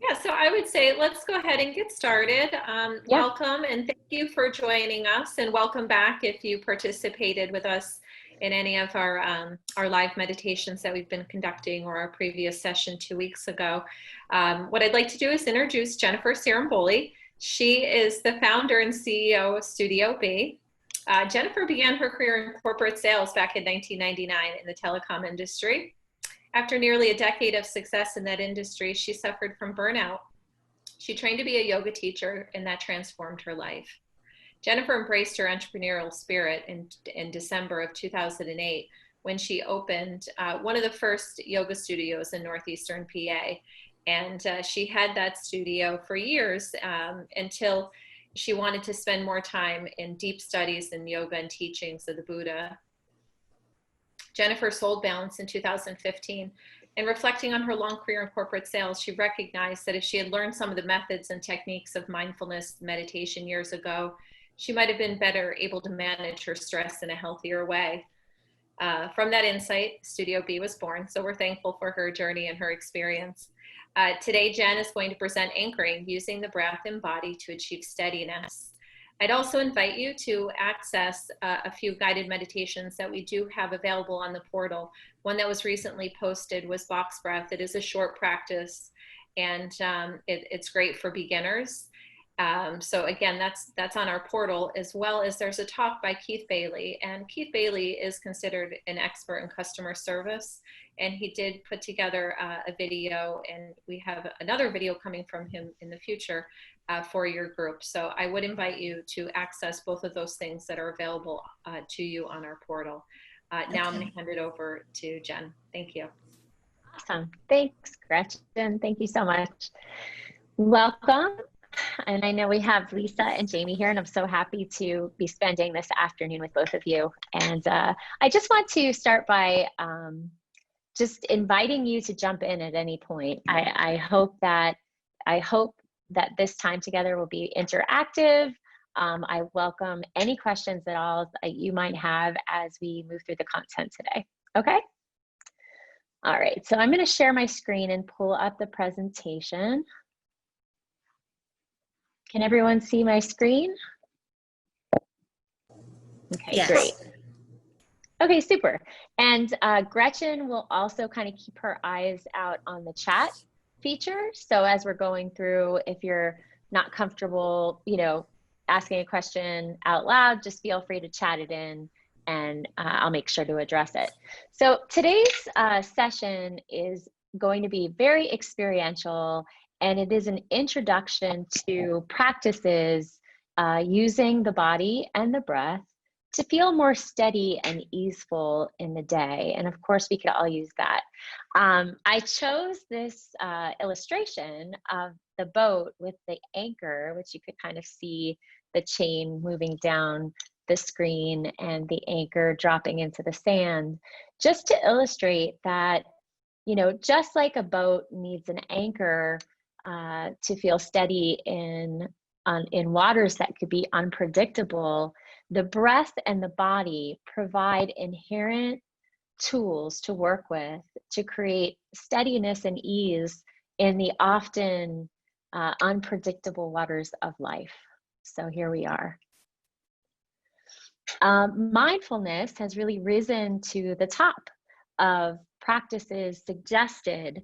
Yeah, so I would say let's go ahead and get started. Yeah. Welcome and thank you for joining us, and welcome back if you participated with us in any of our live meditations that we've been conducting or our previous session 2 weeks ago. What I'd like to do is introduce Jennifer Saramboli. She is the founder and CEO of Studio B. Jennifer began her career in corporate sales back in 1999 in the telecom industry. After nearly a decade of success in that industry, she suffered from burnout. She trained to be a yoga teacher, and that transformed her life. Jennifer embraced her entrepreneurial spirit in December of 2008 when she opened one of the first yoga studios in Northeastern PA. And she had that studio for years until she wanted to spend more time in deep studies in yoga and teachings of the Buddha. Jennifer sold Balance in 2015, and reflecting on her long career in corporate sales, she recognized that if she had learned some of the methods and techniques of mindfulness meditation years ago, she might have been better able to manage her stress in a healthier way. From that insight, Studio B was born, so we're thankful for her journey and her experience. Today, Jen is going to present anchoring using the breath and body to achieve steadiness. I'd also invite you to access a few guided meditations that we do have available on the portal. One that was recently posted was Box Breath. It is a short practice, and it's great for beginners. So again, that's on our portal, as well as there's a talk by Keith Bailey. And Keith Bailey is considered an expert in customer service. And he did put together a video, and we have another video coming from him in the future for your group. So I would invite you to access both of those things that are available to you on our portal. Now I'm going to hand it over to Jen. Thank you. Awesome. Thanks, Gretchen. Thank you so much. Welcome. And I know we have Lisa and Jamie here, and I'm so happy to be spending this afternoon with both of you. And I just want to start by just inviting you to jump in at any point. I hope that this time together will be interactive. I welcome any questions at all that you might have as we move through the content today. Okay? All right, so I'm going to share my screen and pull up the presentation. Can everyone see my screen? Okay, yes. Great. Okay, super. And Gretchen will also kind of keep her eyes out on the chat feature. So as we're going through, if you're not comfortable, asking a question out loud, just feel free to chat it in, and I'll make sure to address it. So today's session is going to be very experiential, and it is an introduction to practices using the body and the breath to feel more steady and easeful in the day. And of course, we could all use that. I chose this illustration of the boat with the anchor, which you could kind of see the chain moving down the screen and the anchor dropping into the sand, just to illustrate that, just like a boat needs an anchor to feel steady in waters that could be unpredictable, the breath and the body provide inherent tools to work with to create steadiness and ease in the often unpredictable waters of life. So here we are. Mindfulness has really risen to the top of practices suggested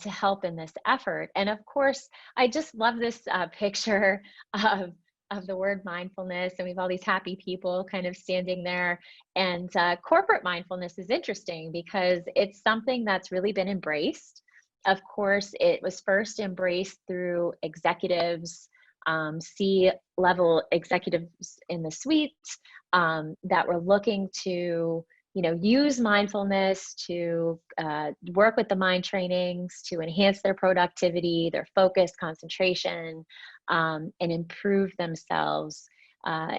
to help in this effort. And of course, I just love this picture of the word mindfulness, and we have all these happy people kind of standing there. And corporate mindfulness is interesting because it's something that's really been embraced. Of course, it was first embraced through executives, C-level executives in the suites that were looking to use mindfulness to work with the mind trainings to enhance their productivity, their focus, concentration, and improve themselves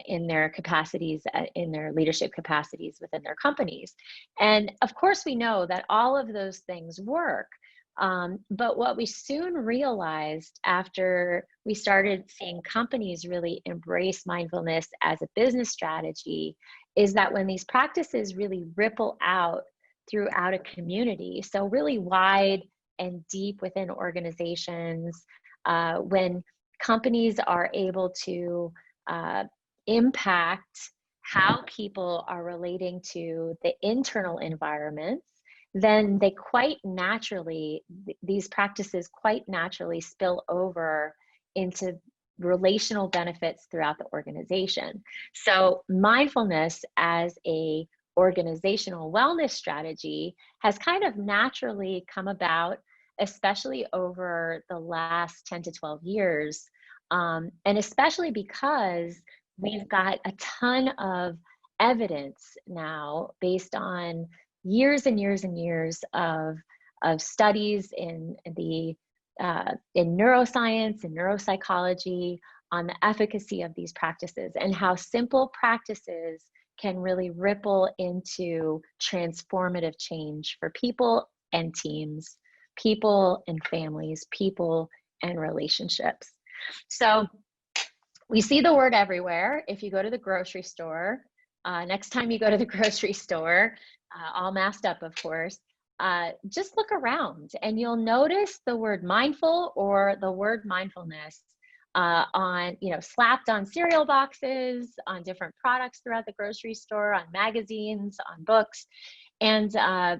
in their capacities, in their leadership capacities within their companies. And of course, we know that all of those things work. But what we soon realized after we started seeing companies really embrace mindfulness as a business strategy is that when these practices really ripple out throughout a community, so really wide and deep within organizations, when companies are able to impact how people are relating to the internal environments, then they quite naturally, these practices quite naturally spill over into relational benefits throughout the organization. So mindfulness as a organizational wellness strategy has kind of naturally come about, especially over the last 10 to 12 years. And especially because we've got a ton of evidence now based on years and years and years of studies in neuroscience and neuropsychology on the efficacy of these practices and how simple practices can really ripple into transformative change for people and teams, people and families, people and relationships. So we see the word everywhere. If you go to the grocery store, next time you go to the grocery store, all masked up, of course, just look around and you'll notice the word mindful or the word mindfulness on, slapped on cereal boxes, on different products throughout the grocery store, on magazines, on books. And, so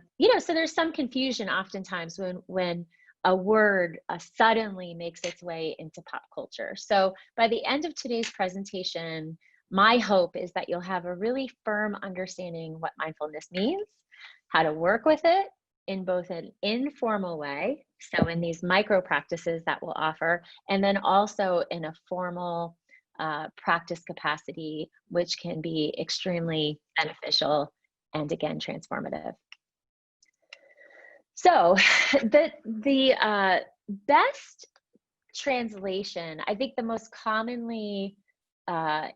there's some confusion oftentimes when a word suddenly makes its way into pop culture. So by the end of today's presentation, my hope is that you'll have a really firm understanding what mindfulness means, how to work with it in both an informal way, so in these micro practices that we'll offer, and then also in a formal practice capacity, which can be extremely beneficial and again, transformative. So the best translation, I think the most commonly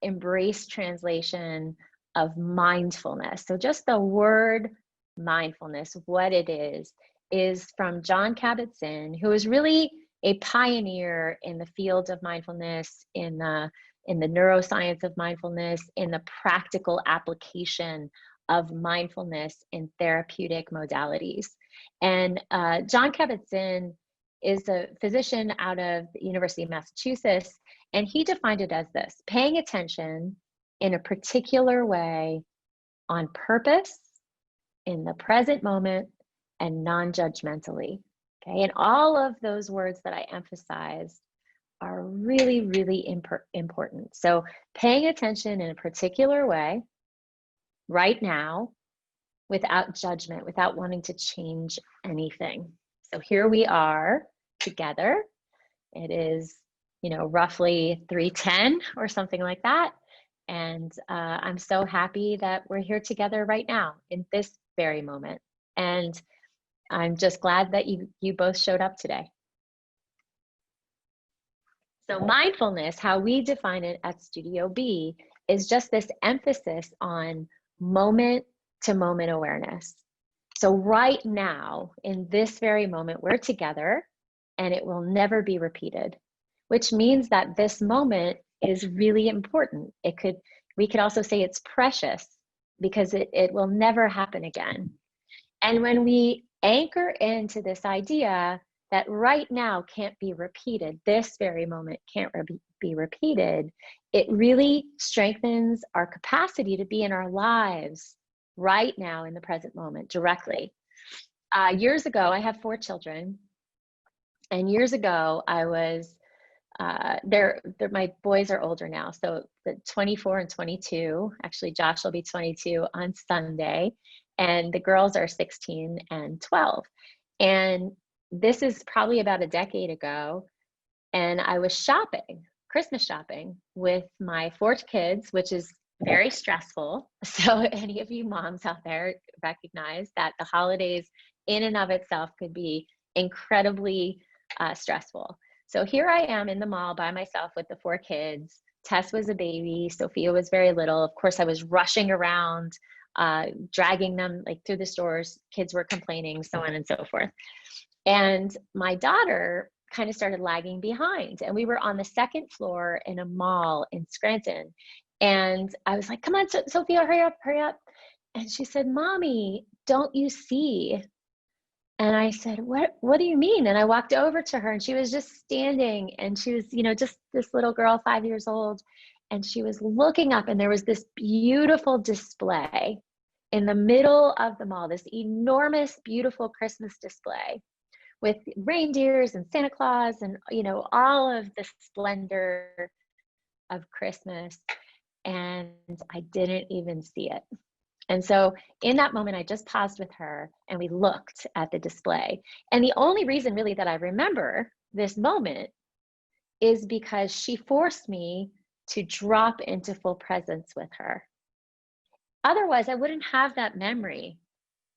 embraced translation of mindfulness, so just the word mindfulness, what it is from Jon Kabat-Zinn, who is really a pioneer in the field of mindfulness, in the neuroscience of mindfulness, in the practical application of mindfulness in therapeutic modalities. And Jon Kabat-Zinn is a physician out of the University of Massachusetts, and he defined it as this: paying attention in a particular way on purpose, in the present moment, and non-judgmentally. Okay, and all of those words that I emphasized are really, really important. So paying attention in a particular way, right now, without judgment, without wanting to change anything. So here we are together. It is, roughly 3:10 or something like that. And I'm so happy that we're here together right now in this very moment. And I'm just glad that you both showed up today. So mindfulness, how we define it at Studio B, is just this emphasis on moment to moment awareness. So right now, in this very moment, we're together and it will never be repeated, which means that this moment is really important. We could also say it's precious because it will never happen again. And when we anchor into this idea that right now can't be repeated, this very moment can't be repeated, it really strengthens our capacity to be in our lives right now in the present moment directly. Years ago, I have 4 children, and years ago I was my boys are older now, so the 24 and 22. Actually, Josh will be 22 on Sunday, and the girls are 16 and 12. And this is probably about a decade ago, and I was Christmas shopping with my 4 kids, which is very stressful. So any of you moms out there recognize that the holidays in and of itself could be incredibly stressful. So here I am in the mall by myself with the 4 kids. Tess was a baby. Sophia was very little. Of course, I was rushing around, dragging them through the stores. Kids were complaining, so on and so forth. And my daughter kind of started lagging behind. And we were on the 2nd floor in a mall in Scranton. And I was like, come on, Sophia, hurry up, hurry up. And she said, Mommy, don't you see And I said, what do you mean? And I walked over to her and she was just standing, and she was, just this little girl, 5 years old. And she was looking up, and there was this beautiful display in the middle of the mall, this enormous, beautiful Christmas display with reindeers and Santa Claus and, all of the splendor of Christmas. And I didn't even see it. And so in that moment, I just paused with her and we looked at the display. And the only reason really that I remember this moment is because she forced me to drop into full presence with her. Otherwise, I wouldn't have that memory.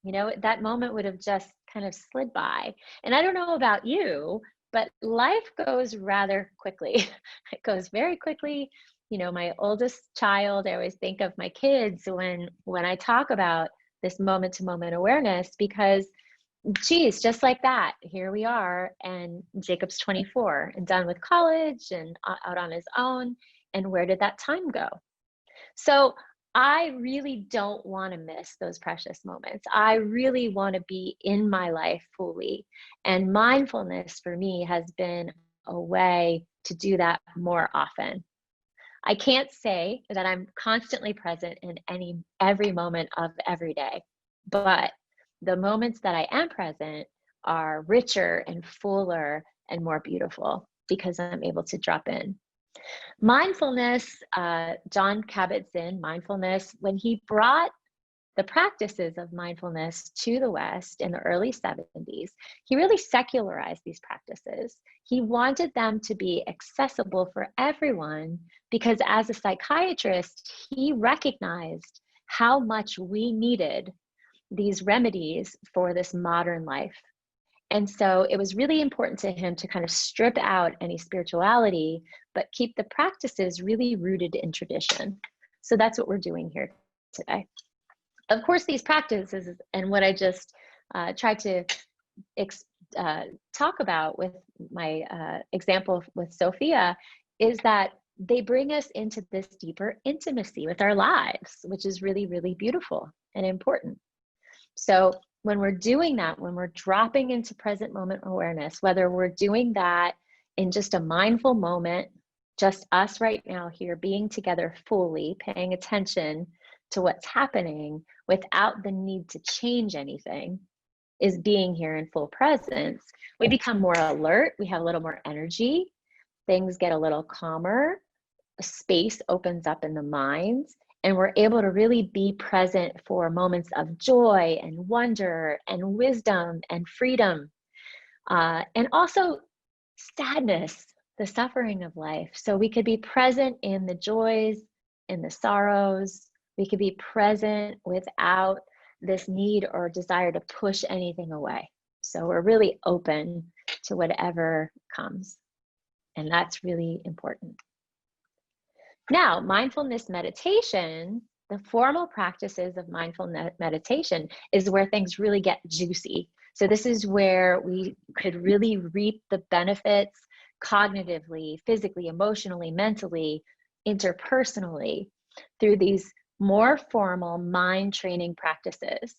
That moment would have just kind of slid by. And I don't know about you, but life goes rather quickly. It goes very quickly. My oldest child, I always think of my kids when I talk about this moment to moment awareness, because geez, just like that, here we are, and Jacob's 24 and done with college and out on his own. And where did that time go? So I really don't want to miss those precious moments. I really want to be in my life fully. And mindfulness for me has been a way to do that more often. I can't say that I'm constantly present in every moment of every day, but the moments that I am present are richer and fuller and more beautiful because I'm able to drop in. Mindfulness, John Kabat-Zinn, mindfulness, when he brought the practices of mindfulness to the West in the early 70s, he really secularized these practices. He wanted them to be accessible for everyone because as a psychiatrist, he recognized how much we needed these remedies for this modern life. And so it was really important to him to kind of strip out any spirituality, but keep the practices really rooted in tradition. So that's what we're doing here today. Of course, these practices and what I just tried to talk about with my example with Sophia is that they bring us into this deeper intimacy with our lives, which is really, really beautiful and important. So when we're doing that, when we're dropping into present moment awareness, whether we're doing that in just a mindful moment, just us right now here being together fully, paying attention to what's happening without the need to change anything, is being here in full presence, we become more alert, we have a little more energy, things get a little calmer, a space opens up in the minds, and we're able to really be present for moments of joy and wonder and wisdom and freedom, and also sadness, the suffering of life. So we could be present in the joys, in the sorrows. We could be present without this need or desire to push anything away. So we're really open to whatever comes. And that's really important. Now, mindfulness meditation, the formal practices of mindfulness meditation is where things really get juicy. So this is where we could really reap the benefits cognitively, physically, emotionally, mentally, interpersonally through these more formal mind training practices.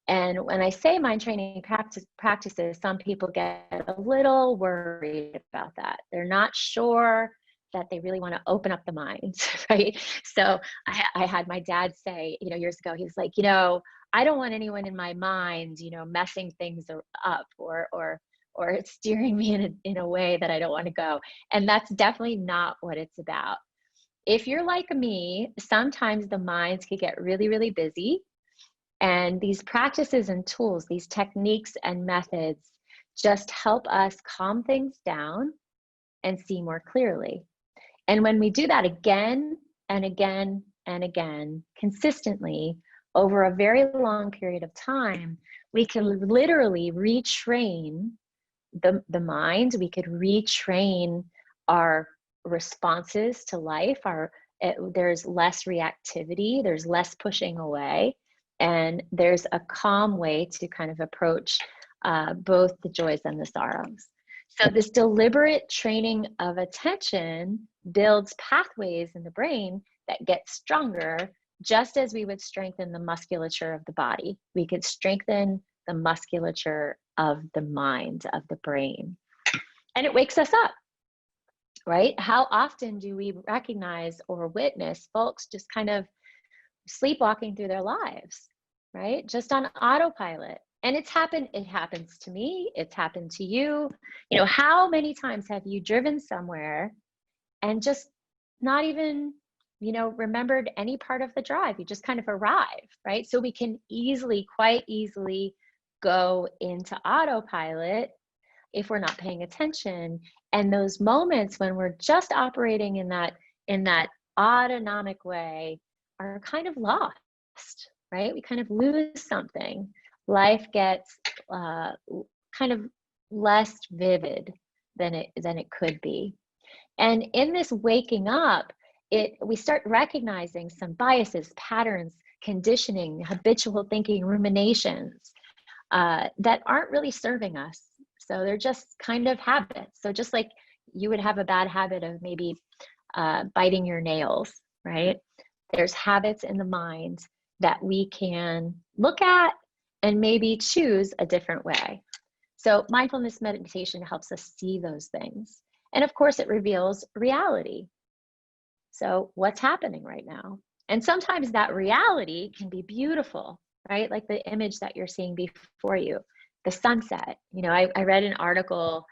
And when I say mind training practices, some people get a little worried about that. They're not sure that they really want to open up the minds, right? So I had my dad say, years ago, he's like, I don't want anyone in my mind, messing things up or steering me in a way that I don't want to go. And that's definitely not what it's about. If you're like me, sometimes the minds could get really, really busy. And these practices and tools, these techniques and methods just help us calm things down and see more clearly. And when we do that again and again and again, consistently, over a very long period of time, we can literally retrain the mind. We could retrain our responses to life. There's less reactivity, there's less pushing away, and there's a calm way to kind of approach both the joys and the sorrows. So this deliberate training of attention builds pathways in the brain that get stronger, just as we would strengthen the musculature of the body. We could strengthen the musculature of the mind, of the brain. And it wakes us up, right? How often do we recognize or witness folks just kind of sleepwalking through their lives, right? Just on autopilot. And it happens to me, it's happened to you. You know, how many times have you driven somewhere and just not even, you know, remembered any part of the drive? You just kind of arrive, right? So we can quite easily go into autopilot if we're not paying attention. And those moments when we're just operating in that autonomic way are kind of lost, right? We kind of lose something. Life gets kind of less vivid than it could be. And in this waking up, we start recognizing some biases, patterns, conditioning, habitual thinking, ruminations that aren't really serving us. So they're just kind of habits. So just like you would have a bad habit of maybe biting your nails, right? There's habits in the mind that we can look at and maybe choose a different way. So mindfulness meditation helps us see those things. And of course, it reveals reality. So what's happening right now? And sometimes that reality can be beautiful, right? Like the image that you're seeing before you, the sunset. You know, I read an article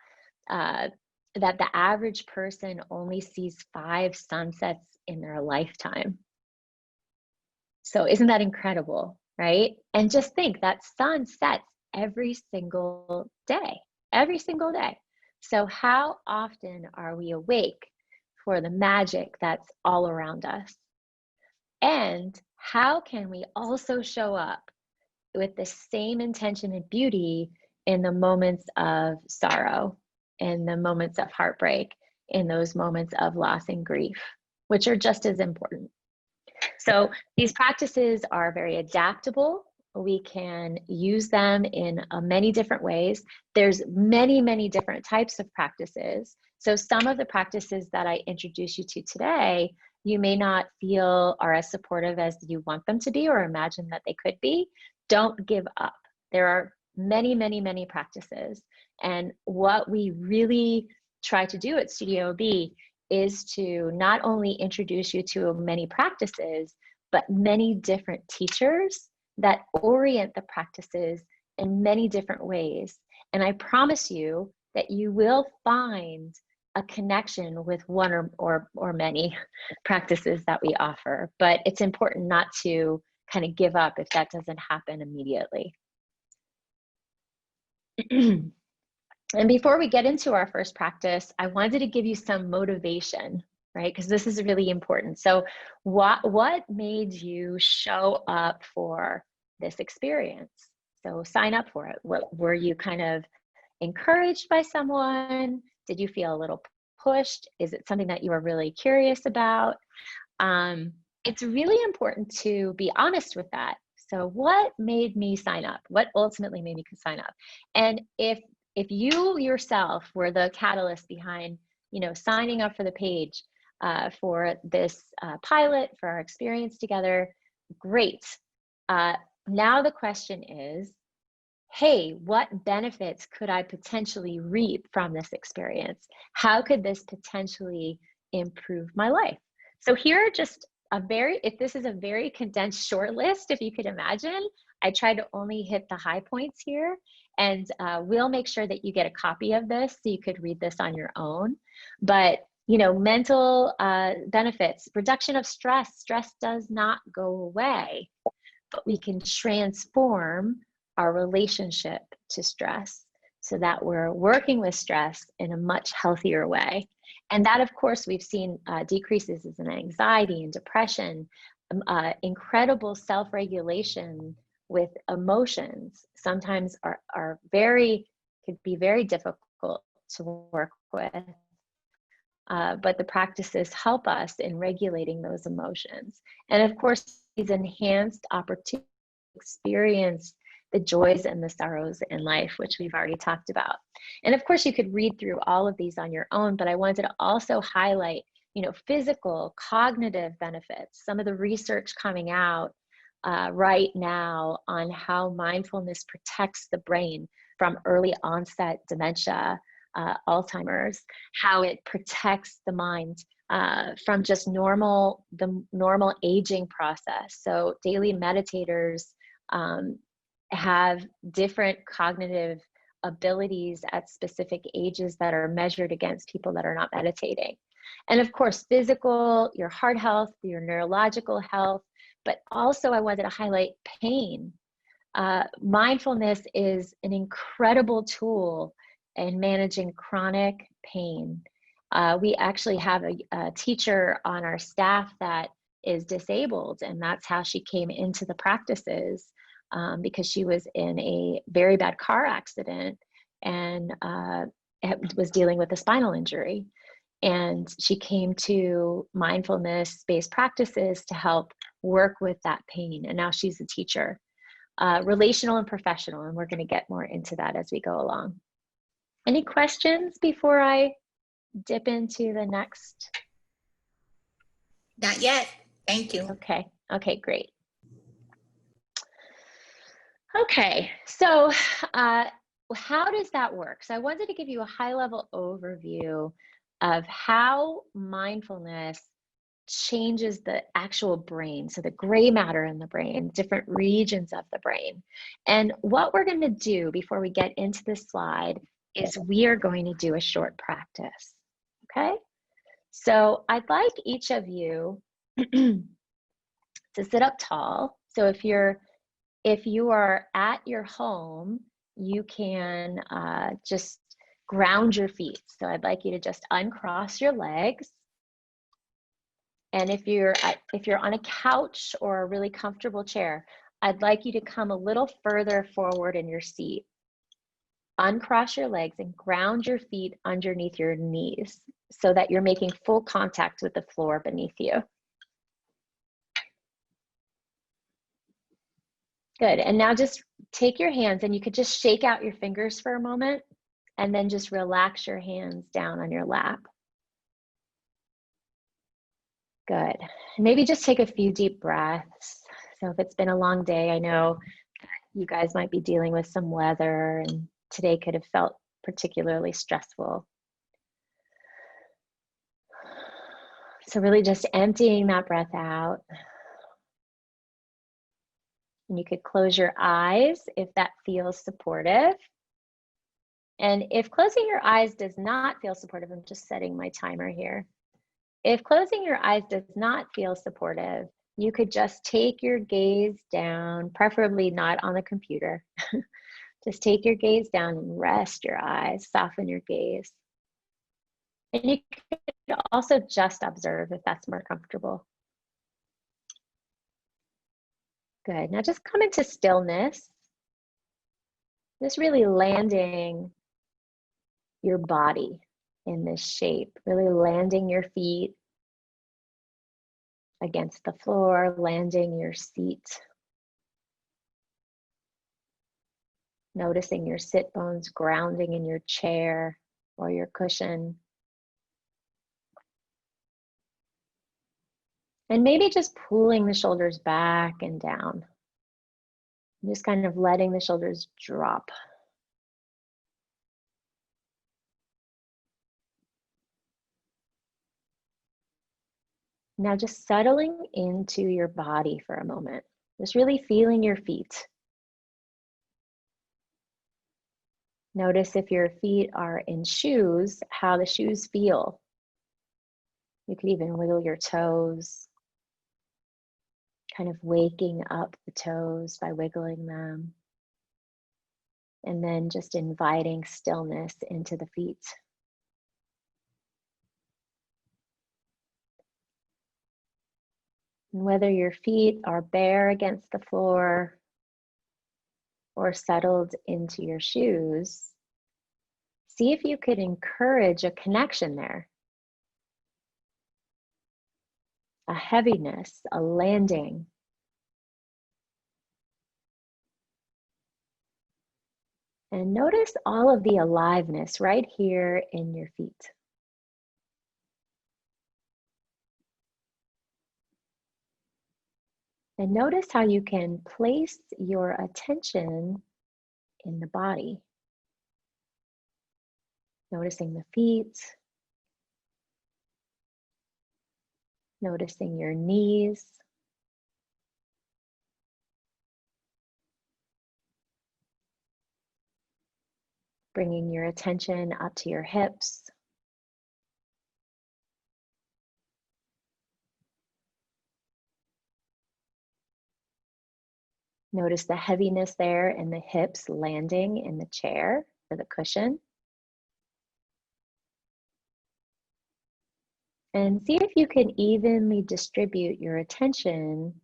that the average person only sees 5 sunsets in their lifetime. So isn't that incredible, right? And just think that sun sets every single day, every single day. So how often are we awake for the magic that's all around us? And how can we also show up with the same intention and beauty in the moments of sorrow, in the moments of heartbreak, in those moments of loss and grief, which are just as important? So these practices are very adaptable. We can use them in many different ways. There's many, many different types of practices. So some of the practices that I introduce you to today, you may not feel are as supportive as you want them to be or imagine that they could be. Don't give up. There are many, many, many practices. And what we really try to do at Studio B is to not only introduce you to many practices, but many different teachers that orient the practices in many different ways. And I promise you that you will find a connection with one or many practices that we offer. But it's important not to kind of give up if that doesn't happen immediately. And before we get into our first practice, I wanted to give you some motivation, right? Because this is really important. So what made you show up for this experience? So sign up for it. What were you kind of encouraged by someone? Did you feel a little pushed? Is it something that you are really curious about? It's really important to be honest with that. So what made me sign up? What ultimately made me sign up? And if you yourself were the catalyst behind, you know, signing up for the page for this pilot, for our experience together, great. Now the question is, hey, what benefits could I potentially reap from this experience? How could this potentially improve my life? So here are just if this is a very condensed short list, if you could imagine, I try to only hit the high points here, and we'll make sure that you get a copy of this so you could read this on your own. But, you know, mental benefits, reduction of stress. Stress does not go away, but we can transform our relationship to stress so that we're working with stress in a much healthier way. And that, of course, we've seen decreases in anxiety and depression, incredible self-regulation with emotions sometimes could be very difficult to work with. But the practices help us in regulating those emotions. And of course, these enhanced opportunities to experience the joys and the sorrows in life, which we've already talked about. And of course, you could read through all of these on your own, but I wanted to also highlight, you know, physical, cognitive benefits, some of the research coming out right now on how mindfulness protects the brain from early onset dementia, Alzheimer's, how it protects the mind from just the normal aging process. So daily meditators have different cognitive abilities at specific ages that are measured against people that are not meditating. And of course, physical, your heart health, your neurological health, but also I wanted to highlight pain. Mindfulness is an incredible tool in managing chronic pain. We actually have a teacher on our staff that is disabled, and that's how she came into the practices, because she was in a very bad car accident and was dealing with a spinal injury. And she came to mindfulness-based practices to help work with that pain. And now she's a teacher, relational and professional. And we're going to get more into that as we go along. Any questions before I dip into the next? Not yet. Thank you. Okay. Okay, great. Okay, so how does that work? So I wanted to give you a high-level overview of how mindfulness changes the actual brain, so the gray matter in the brain, different regions of the brain. And what we're going to do before we get into this slide is we are going to do a short practice, okay? So I'd like each of you to sit up tall. So if you are at your home, you can just ground your feet. So I'd like you to just uncross your legs. And if you're on a couch or a really comfortable chair, I'd like you to come a little further forward in your seat. Uncross your legs and ground your feet underneath your knees so that you're making full contact with the floor beneath you. Good, and now just take your hands and you could just shake out your fingers for a moment and then just relax your hands down on your lap. Good, maybe just take a few deep breaths. So if it's been a long day, I know you guys might be dealing with some weather and today could have felt particularly stressful. So really just emptying that breath out. And you could close your eyes if that feels supportive. And if closing your eyes does not feel supportive, I'm just setting my timer here. If closing your eyes does not feel supportive, you could just take your gaze down, preferably not on the computer. Just take your gaze down and rest your eyes, soften your gaze. And you could also just observe if that's more comfortable. Good, now just come into stillness. Just really landing your body in this shape, really landing your feet against the floor, landing your seat. Noticing your sit bones grounding in your chair or your cushion. And maybe just pulling the shoulders back and down. Just kind of letting the shoulders drop. Now just settling into your body for a moment. Just really feeling your feet. Notice if your feet are in shoes, how the shoes feel. You could even wiggle your toes, kind of waking up the toes by wiggling them. And then just inviting stillness into the feet. And whether your feet are bare against the floor or settled into your shoes, see if you could encourage a connection there. A heaviness, a landing. And notice all of the aliveness right here in your feet. And notice how you can place your attention in the body. Noticing the feet, noticing your knees, bringing your attention up to your hips. Notice the heaviness there in the hips landing in the chair or the cushion. And see if you can evenly distribute your attention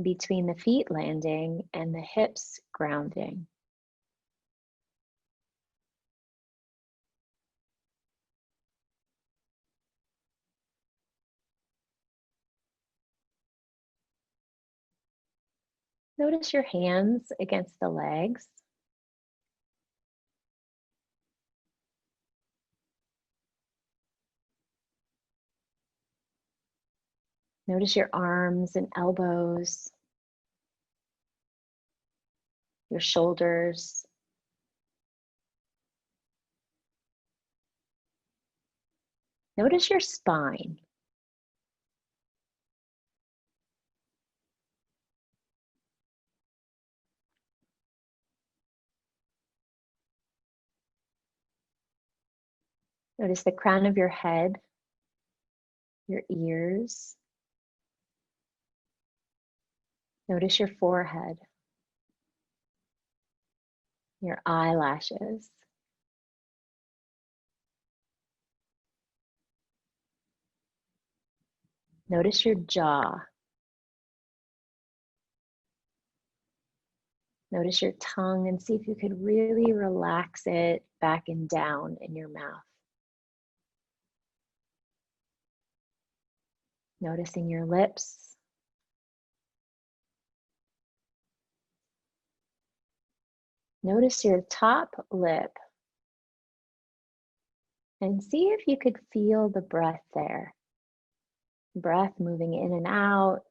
between the feet landing and the hips grounding. Notice your hands against the legs. Notice your arms and elbows, your shoulders. Notice your spine. Notice the crown of your head, your ears. Notice your forehead, your eyelashes. Notice your jaw. Notice your tongue and see if you could really relax it back and down in your mouth. Noticing your lips. Notice your top lip and see if you could feel the breath there. Breath moving in and out.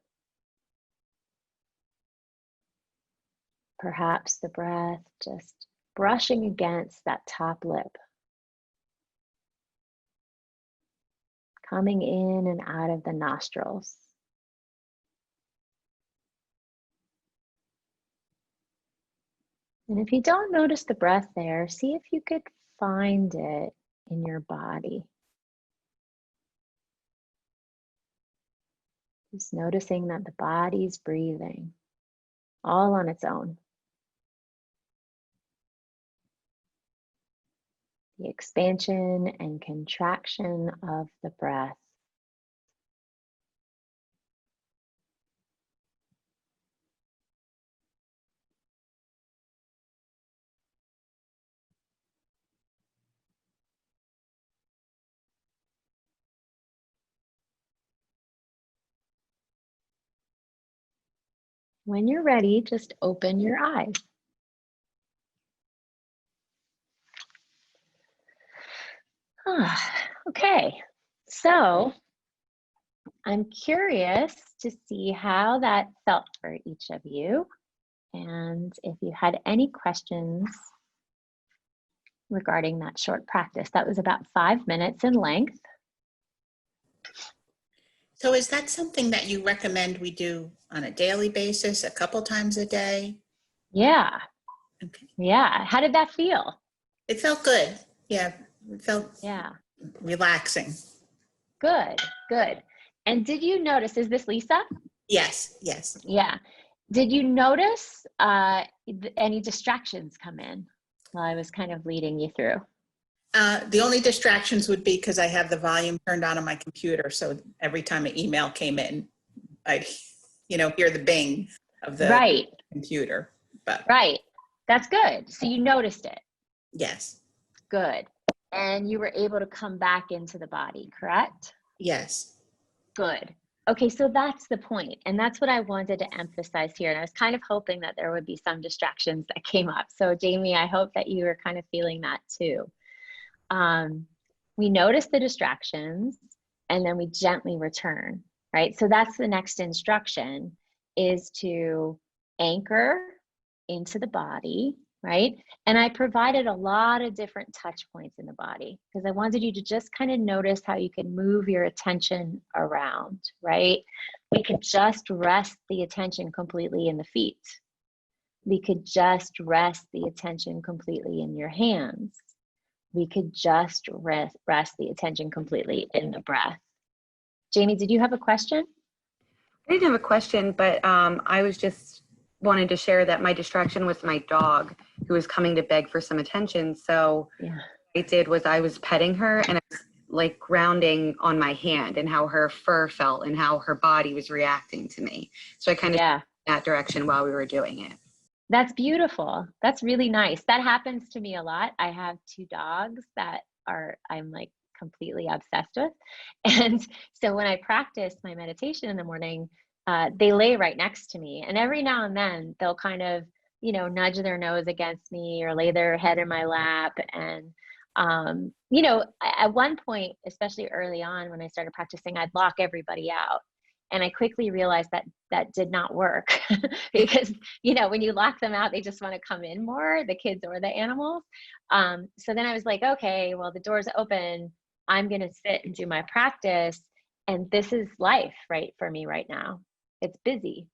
Perhaps the breath just brushing against that top lip. Coming in and out of the nostrils. And if you don't notice the breath there, see if you could find it in your body. Just noticing that the body's breathing all on its own. The expansion and contraction of the breath. When you're ready, just open your eyes. Okay, so I'm curious to see how that felt for each of you. And if you had any questions regarding that short practice, that was about 5 minutes in length. So is that something that you recommend we do on a daily basis, a couple times a day? Yeah. Okay. Yeah. How did that feel? It felt good. Yeah, it felt relaxing. Good, good. And did you notice, is this Lisa? Yes, yes. Yeah. Did you notice any distractions come in while I was kind of leading you through? The only distractions would be because I have the volume turned on my computer. So every time an email came in, I'd, hear the bing of the computer. But right. That's good. So you noticed it. Yes. Good. And you were able to come back into the body, correct? Yes. Good. Okay, so that's the point. And that's what I wanted to emphasize here. And I was kind of hoping that there would be some distractions that came up. So Jamie, I hope that you were kind of feeling that too. We notice the distractions and then we gently return, right? So that's the next instruction, is to anchor into the body, right? And I provided a lot of different touch points in the body because I wanted you to just kind of notice how you can move your attention around, right? We could just rest the attention completely in the feet. We could just rest the attention completely in your hands. We could just rest the attention completely in the breath. Jamie, did you have a question? I didn't have a question, but I was just wanted to share that my distraction was my dog who was coming to beg for some attention. So what I did was I was petting her and I was like grounding on my hand and how her fur felt and how her body was reacting to me. So I kind of went that direction while we were doing it. That's beautiful. That's really nice. That happens to me a lot. I have 2 dogs that I'm like completely obsessed with. And so when I practice my meditation in the morning, they lay right next to me. And every now and then they'll kind of, nudge their nose against me or lay their head in my lap. And, at one point, especially early on when I started practicing, I'd lock everybody out. And I quickly realized that did not work because, when you lock them out, they just want to come in more, the kids or the animals. So then I was like, okay, well, the door's open. I'm going to sit and do my practice. And this is life, right, for me right now. It's busy,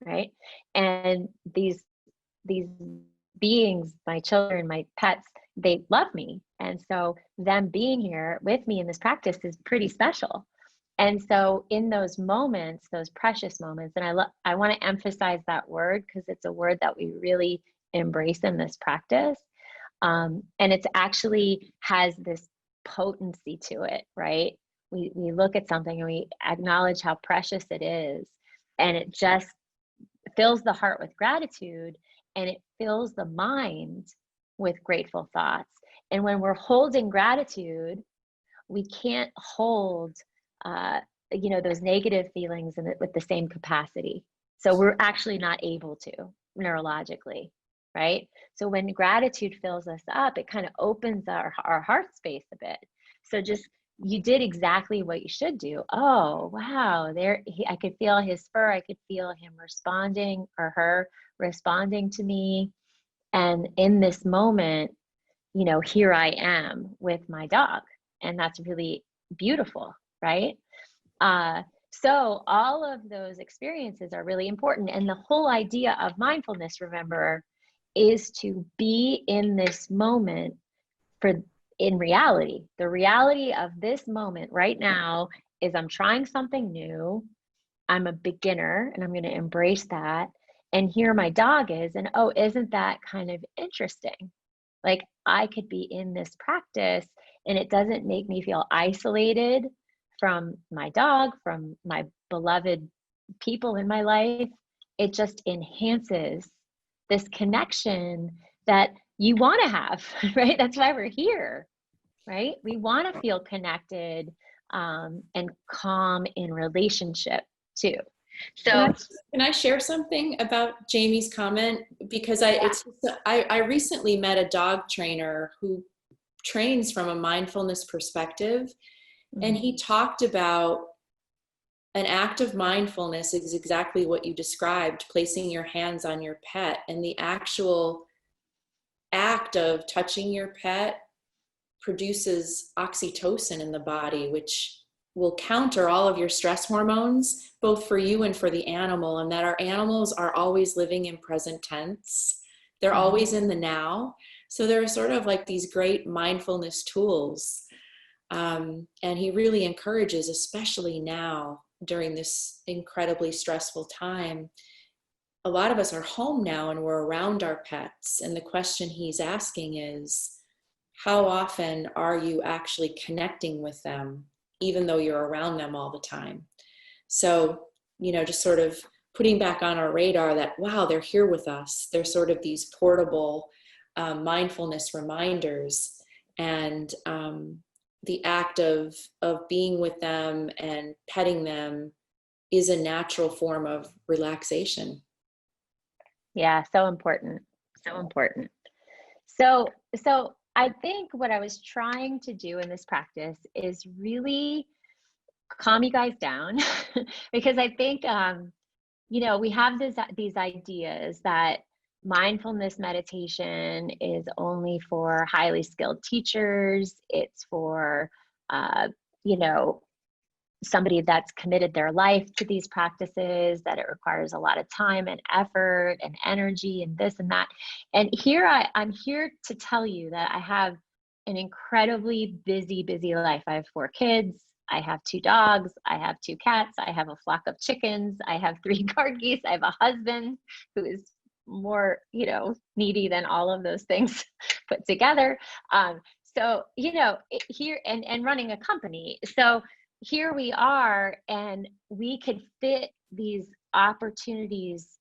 right? And these beings, my children, my pets, they love me. And so them being here with me in this practice is pretty special. And so in those moments, those precious moments, and I want to emphasize that word because it's a word that we really embrace in this practice. And it's actually has this potency to it, right? We look at something and we acknowledge how precious it is, and it just fills the heart with gratitude, and it fills the mind with grateful thoughts. And when we're holding gratitude, we can't hold those negative feelings with the same capacity. So we're actually not able to neurologically, right? So when gratitude fills us up, it kind of opens our heart space a bit. So you did exactly what you should do. Oh, wow. I could feel his fur. I could feel him responding or her responding to me. And in this moment, here I am with my dog. And that's really beautiful, right? So all of those experiences are really important. And the whole idea of mindfulness, remember, is to be in this moment in reality. The reality of this moment right now is I'm trying something new. I'm a beginner and I'm going to embrace that. And here my dog is. And oh, isn't that kind of interesting? Like I could be in this practice and it doesn't make me feel isolated from my dog, from my beloved people in my life. It just enhances this connection that you want to have, right? That's why we're here, right? We want to feel connected and calm in relationship too. So can I share something about Jamie's comment? Because I recently met a dog trainer who trains from a mindfulness perspective. And he talked about an act of mindfulness is exactly what you described, placing your hands on your pet. And the actual act of touching your pet produces oxytocin in the body, which will counter all of your stress hormones, both for you and for the animal. And that our animals are always living in present tense. They're always in the now. So there are sort of like these great mindfulness tools. And he really encourages, especially now during this incredibly stressful time, a lot of us are home now and we're around our pets. And the question he's asking is, how often are you actually connecting with them, even though you're around them all the time? So, just sort of putting back on our radar that, wow, they're here with us. They're sort of these portable mindfulness reminders. And the act of being with them and petting them is a natural form of relaxation. Yeah, so important. So important. So I think what I was trying to do in this practice is really calm you guys down because I think we have these ideas that mindfulness meditation is only for highly skilled teachers. It's for, somebody that's committed their life to these practices, that it requires a lot of time and effort and energy and this and that. And here I'm here to tell you that I have an incredibly busy life. I have 4 kids. I have 2 dogs. I have 2 cats. I have a flock of chickens. I have 3 guard geese. I have a husband who is more, needy than all of those things put together. So, here and running a company. So here we are, and we could fit these opportunities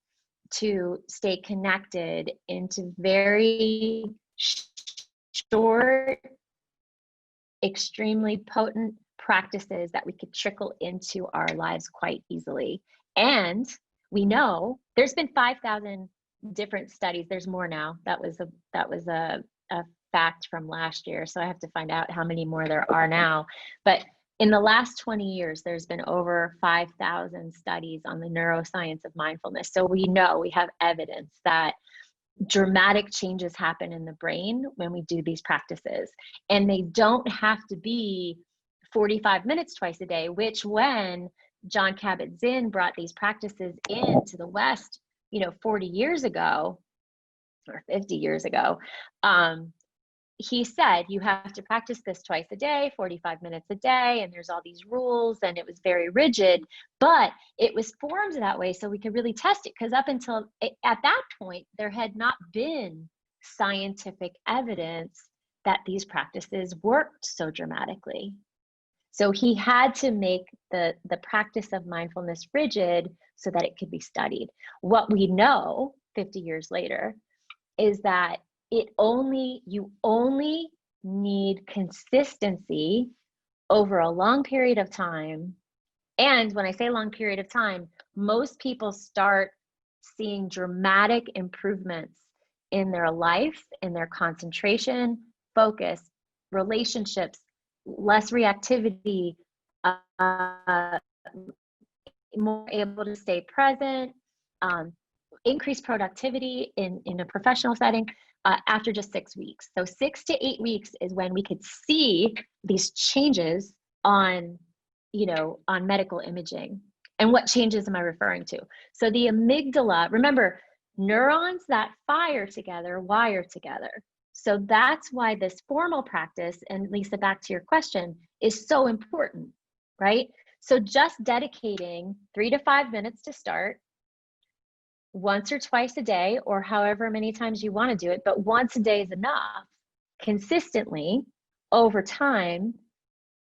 to stay connected into very short, extremely potent practices that we could trickle into our lives quite easily. And we know there's been 5,000 different studies. There's more now. That was a fact from last year. So I have to find out how many more there are now. But in the last 20 years, there's been over 5,000 studies on the neuroscience of mindfulness. So we know, we have evidence that dramatic changes happen in the brain when we do these practices. And they don't have to be 45 minutes twice a day, which when John Kabat-Zinn brought these practices into the West, 40 years ago or 50 years ago, he said, you have to practice this twice a day, 45 minutes a day, and there's all these rules, and it was very rigid, but it was formed that way so we could really test it, because up until at that point, there had not been scientific evidence that these practices worked so dramatically. So he had to make the practice of mindfulness rigid so that it could be studied. What we know 50 years later is that you only need consistency over a long period of time. And when I say long period of time, most people start seeing dramatic improvements in their life, in their concentration, focus, relationships, less reactivity, more able to stay present, increased productivity in a professional setting. After just 6 weeks. So 6 to 8 weeks is when we could see these changes on medical imaging. And what changes am I referring to? So the amygdala, remember, neurons that fire together wire together. So that's why this formal practice, and Lisa, back to your question, is so important, right? So just dedicating 3 to 5 minutes to start, once or twice a day, or however many times you want to do it, but once a day is enough. Consistently, over time,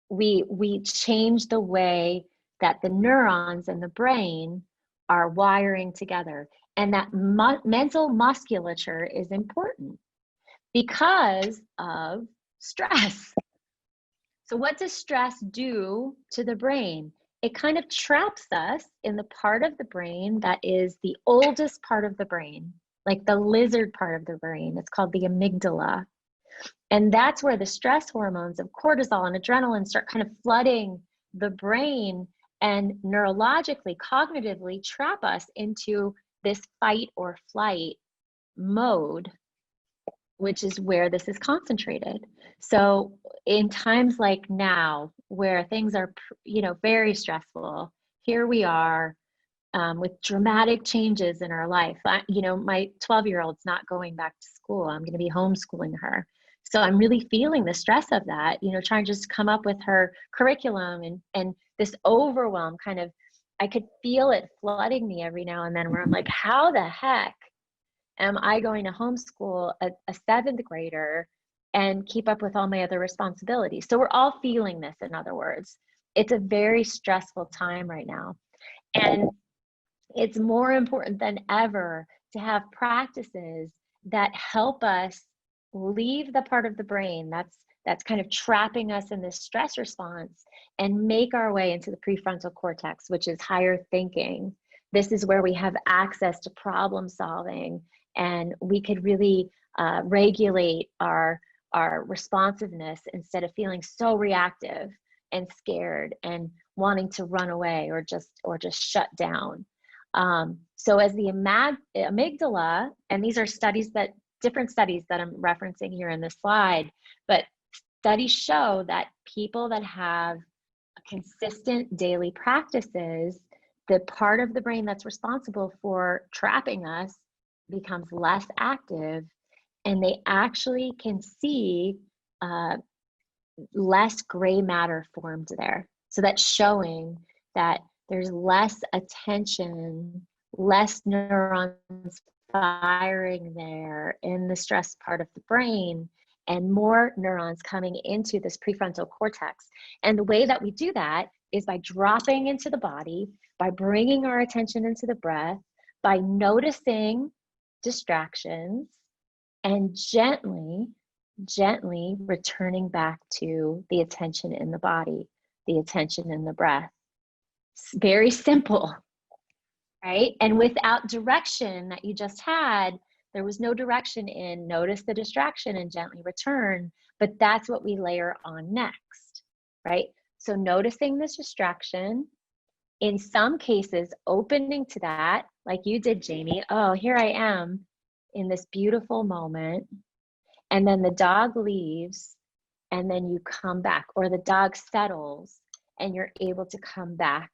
we change the way that the neurons in the brain are wiring together. And that mental musculature is important because of stress. So what does stress do to the brain? It kind of traps us in the part of the brain that is the oldest part of the brain, like the lizard part of the brain. It's called the amygdala. And that's where the stress hormones of cortisol and adrenaline start kind of flooding the brain and neurologically, cognitively trap us into this fight or flight mode, which is where this is concentrated. So in times like now, where things are, very stressful, here we are with dramatic changes in our life. My 12-year-old's not going back to school. I'm going to be homeschooling her. So I'm really feeling the stress of that, trying to just come up with her curriculum and this overwhelm I could feel it flooding me every now and then, where I'm like, how the heck am I going to homeschool a 7th grader and keep up with all my other responsibilities? So we're all feeling this, in other words. It's a very stressful time right now. And it's more important than ever to have practices that help us leave the part of the brain that's kind of trapping us in this stress response and make our way into the prefrontal cortex, which is higher thinking. This is where we have access to problem solving, and we could really regulate our responsiveness instead of feeling so reactive and scared and wanting to run away or just shut down. So as the amygdala, and these are different studies that I'm referencing here in this slide, but studies show that people that have consistent daily practices, the part of the brain that's responsible for trapping us becomes less active, and they actually can see less gray matter formed there. So that's showing that there's less attention, less neurons firing there in the stress part of the brain, and more neurons coming into this prefrontal cortex. And the way that we do that is by dropping into the body, by bringing our attention into the breath, by noticing distractions, and gently returning back to the attention in the body, the attention in the breath. It's very simple, right? And without direction that you just had, there was no direction in notice the distraction and gently return, but that's what we layer on next, right? So noticing this distraction, in some cases, opening to that, like you did, Jamie. Oh, here I am in this beautiful moment. And then the dog leaves, and then you come back, or the dog settles and you're able to come back.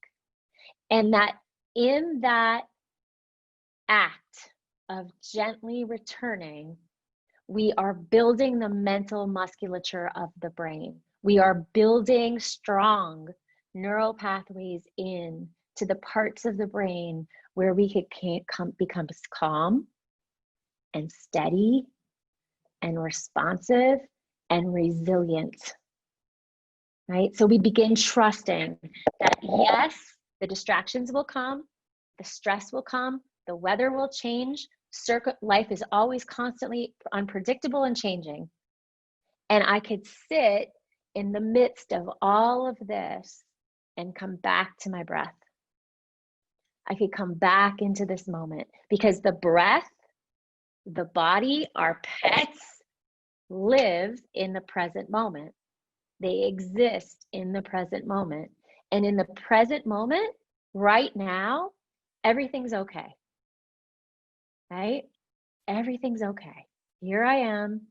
And that in that act of gently returning, we are building the mental musculature of the brain. We are building strong neural pathways in to the parts of the brain where we could become calm and steady and responsive and resilient, right? So we begin trusting that yes, the distractions will come, the stress will come, the weather will change, life is always constantly unpredictable and changing. And I could sit in the midst of all of this and come back to my breath. I could come back into this moment, because the breath, the body, our pets live in the present moment. They exist in the present moment. And in the present moment, right now, everything's okay, right? Everything's okay. Here I am,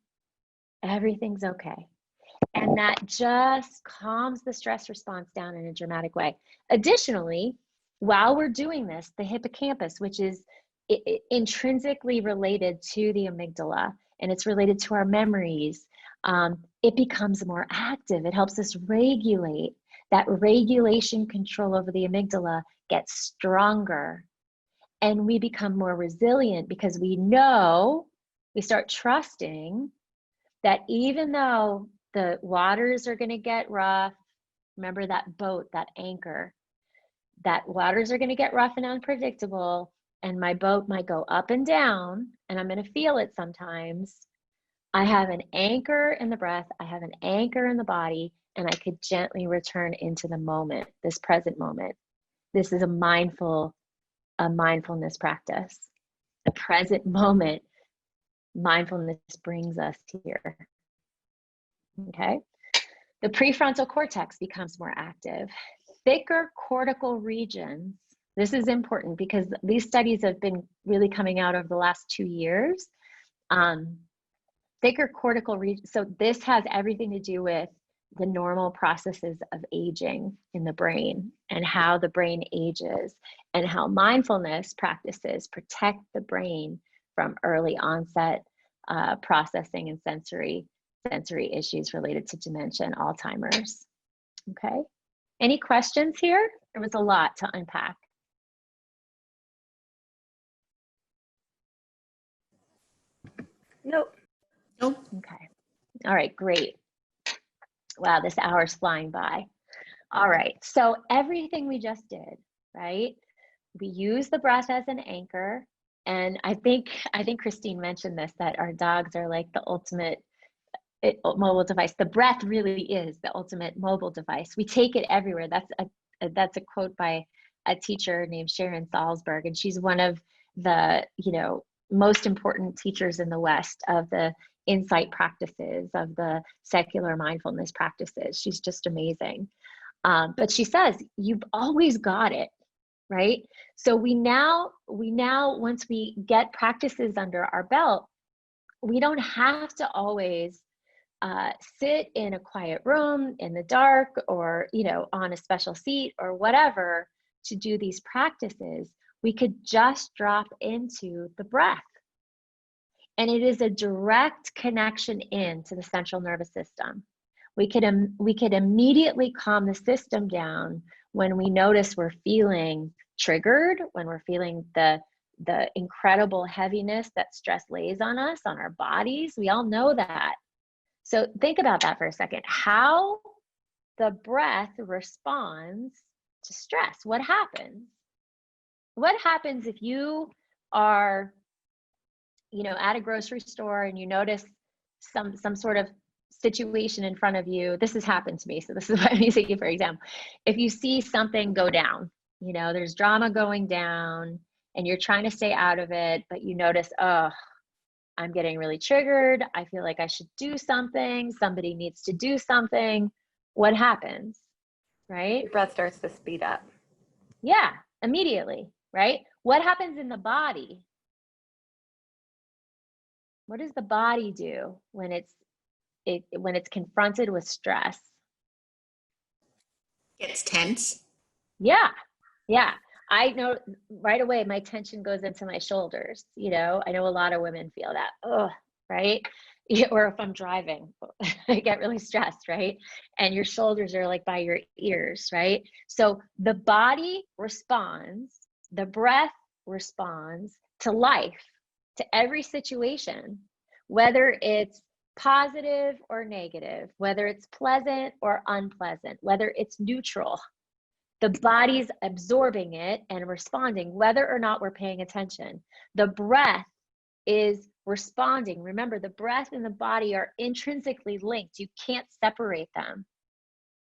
everything's okay. And that just calms the stress response down in a dramatic way. Additionally, while we're doing this, the hippocampus, which is intrinsically related to the amygdala, and it's related to our memories, it becomes more active. It helps us regulate. That regulation control over the amygdala gets stronger, and we become more resilient, because we start trusting that even though the waters are going to get rough, remember that boat, that anchor, that waters are going to get rough and unpredictable, and my boat might go up and down, and I'm going to feel it sometimes. I have an anchor in the breath, I have an anchor in the body, and I could gently return into the moment, this present moment. This is a mindfulness practice. The present moment, mindfulness brings us here. Okay? The prefrontal cortex becomes more active. Thicker cortical regions, this is important because these studies have been really coming out over the last 2 years. Thicker cortical regions, so this has everything to do with the normal processes of aging in the brain and how the brain ages, and how mindfulness practices protect the brain from early onset processing and sensory issues related to dementia and Alzheimer's. Okay, any questions here? There was a lot to unpack. Nope. Nope. Okay, all right, great. Wow, this hour's flying by. All right, so everything we just did, right? We use the breath as an anchor. And I think Christine mentioned this, that our dogs are like the ultimate mobile device. The breath really is the ultimate mobile device. We take it everywhere. That's a quote by a teacher named Sharon Salzberg, and she's one of the most important teachers in the West of the insight practices, of the secular mindfulness practices. She's just amazing. But she says, you've always got it. right? So we now, once we get practices under our belt, we don't have to always sit in a quiet room in the dark, or, you know, on a special seat or whatever to do these practices. We could just drop into the breath. And it is a direct connection into the central nervous system. We could immediately calm the system down when we notice we're feeling triggered, when we're feeling the incredible heaviness that stress lays on us, on our bodies. We all know that. So think about that for a second. How the breath responds to stress. What happens? What happens if you are, you know, at a grocery store and you notice some sort of situation in front of you? This has happened to me, so this is what I'm using for example. If you see something go down, you know, there's drama going down and you're trying to stay out of it, but you notice, oh, I'm getting really triggered. I feel like I should do something. Somebody needs to do something. What happens, right? Your breath starts to speed up. Yeah, immediately, right? What happens in the body? What does the body do when it's confronted with stress? It's tense. Yeah. I know right away my tension goes into my shoulders. You know, I know a lot of women feel that. Oh, right? Or if I'm driving, I get really stressed, right? And your shoulders are like by your ears, right? So the body responds, the breath responds to life, to every situation, whether it's positive or negative, whether it's pleasant or unpleasant, whether it's neutral. The body's absorbing it and responding, whether or not we're paying attention. The breath is responding. Remember, the breath and the body are intrinsically linked. You can't separate them.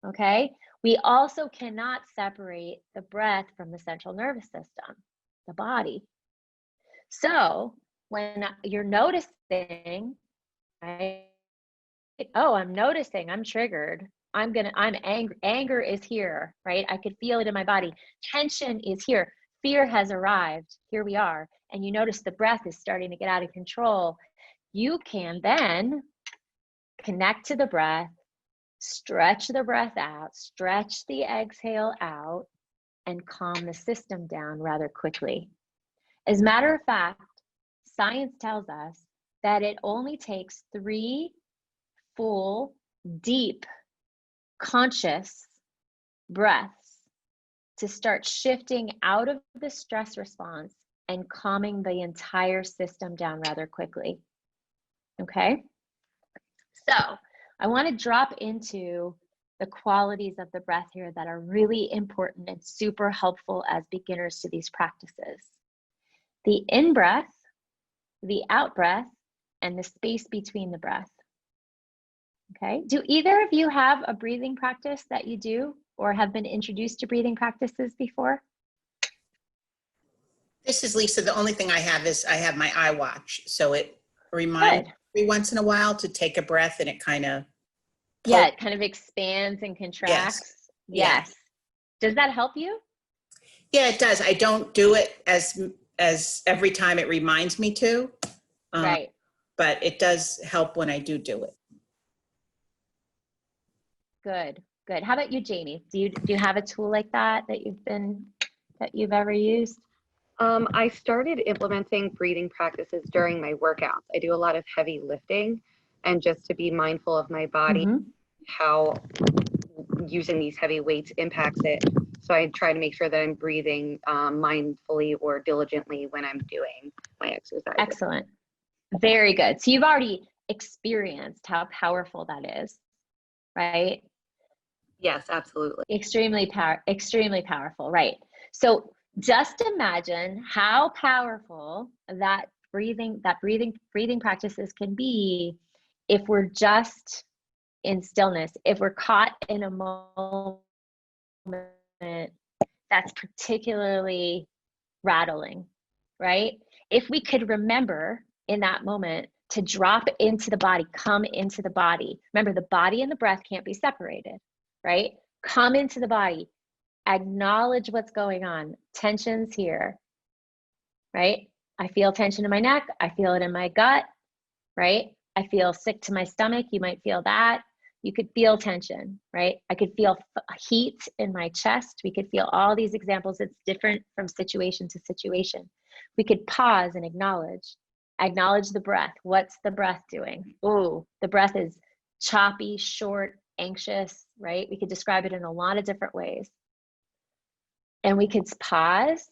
Okay? We also cannot separate the breath from the central nervous system, the body. So when you're noticing, right? Oh, I'm noticing, I'm triggered. I'm angry. Anger is here, right? I could feel it in my body. Tension is here. Fear has arrived. Here we are. And you notice the breath is starting to get out of control. You can then connect to the breath, stretch the breath out, stretch the exhale out, and calm the system down rather quickly. As a matter of fact, science tells us that it only takes 3 full, deep, conscious breaths to start shifting out of the stress response and calming the entire system down rather quickly. Okay? So I want to drop into the qualities of the breath here that are really important and super helpful as beginners to these practices. The in-breath, the out-breath, and the space between the breath. Okay, do either of you have a breathing practice that you do or have been introduced to breathing practices before? This is Lisa. The only thing I have is I have my iWatch. So it reminds me once in a while to take a breath, and it kind of. Yeah, it kind of expands and contracts. Yes. Does that help you? Yeah, it does. I don't do it as every time it reminds me to. Right. But it does help when I do it. Good. How about you, Jamie? Do you have a tool like that you've ever used? I started implementing breathing practices during my workouts. I do a lot of heavy lifting, and just to be mindful of my body, how using these heavy weights impacts it. So I try to make sure that I'm breathing mindfully or diligently when I'm doing my exercises. Excellent. Very good. So you've already experienced how powerful that is, right? Yes, absolutely. Extremely powerful, right? So just imagine how powerful that breathing practices can be if we're just in stillness, if we're caught in a moment that's particularly rattling, right? If we could remember in that moment to drop into the body, come into the body. Remember, the body and the breath can't be separated, right? Come into the body. Acknowledge what's going on. Tension's here, right? I feel tension in my neck. I feel it in my gut, right? I feel sick to my stomach. You might feel that. You could feel tension, right? I could feel heat in my chest. We could feel all these examples. It's different from situation to situation. We could pause and acknowledge the breath. What's the breath doing? Oh, the breath is choppy, short, anxious, right? We could describe it in a lot of different ways. And we could pause